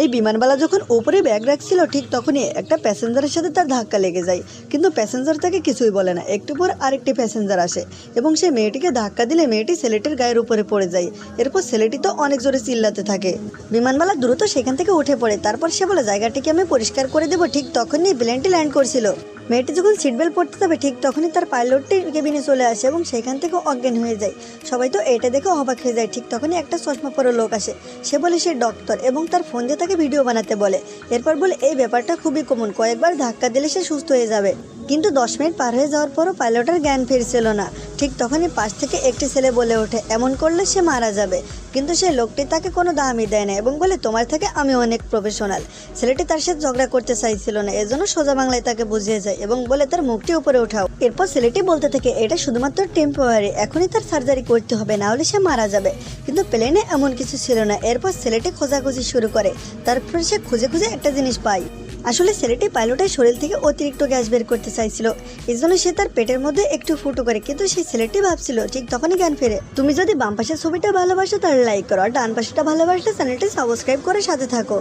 এই বিমানবালা যখন উপরে ব্যাগ রাখছিল ঠিক তখনই একটা প্যাসেঞ্জারের সাথে তার ধাক্কা লেগে যায়, কিন্তু প্যাসেঞ্জার তাকে কিছুই বলে না। একটু পর আরেকটি প্যাসেঞ্জার আসে এবং সে মেয়েটিকে ধাক্কা দিলে মেয়েটি ছেলেটির গায়ের উপরে পড়ে যায়। এরপর ছেলেটি তো অনেক জোরে চিল্লাতে থাকে। বিমানবালা দ্রুত সেখান থেকে উঠে পড়ে। তারপর সে বলে জায়গাটিকে আমি পরিষ্কার করে দেবো। ঠিক তখনই প্লেনটি ল্যান্ড করছিল। মেয়েটি যখন সিট বেল্ট পড়তে যাবে ঠিক তখনই তার পাইলটটি কেবিনে চলে আসে এবং সেখান থেকে অজ্ঞান হয়ে যায়। সবাই তো এটা দেখে অবাক হয়ে যায়। ঠিক তখনই একটা চশমা পরা লোক আসে। সে বলে সে ডক্টর এবং তার ফোন দিয়ে তাকে ভিডিও বানাতে বলে। এরপর বলে এই ব্যাপারটা খুবই কমন, কয়েকবার ধাক্কা দিলে সে সুস্থ হয়ে যাবে। কিন্তু 10 মিনিট পার হয়ে যাওয়ার পরও পাইলটের জ্ঞান ফিরছিল না। ঠিক তখনই পাশ থেকে একটি ছেলে বলে ওঠে এমন করলে সে মারা যাবে। কিন্তু সেই লোকটি তাকে কোনো দামই দেয় না এবং বলে তোমার থেকে আমি অনেক প্রফেশনাল। ছেলেটি তার সাথে ঝগড়া করতে চাইছিল না, এজন্য সোজা বাংলায় তাকে বুঝিয়ে যায় এবং বলে তার মুখটি উপরে ওঠাও। এরপর ছেলেটি বলতে থাকে এটা শুধুমাত্র টেম্পোরারি, এখনই তার সার্জারি করতে হবে, না হলে সে মারা যাবে। কিন্তু প্লেনে এমন কিছু ছিল না। এরপর ছেলেটি খোঁজাখুঁজি শুরু করে। তারপর সে খুঁজে খুঁজে একটা জিনিস পায়। আসলে ছেলেটি পাইলটের শরীর থেকে অতিরিক্ত গ্যাস বের করতে চাইছিল, এই জন্য সে তার পেটের মধ্যে একটু ফুটো করে। কিন্তু সেই ছেলেটি ভাবছিল ঠিক তখনই জ্ঞান ফেরে। তুমি যদি বাম পাশের ছবিটা ভালোবাসো তাহলে লাইক করো, আর ডান পাশেটা ভালোবাসলে চ্যানেলটি সাবস্ক্রাইব করে সাথে থাকো।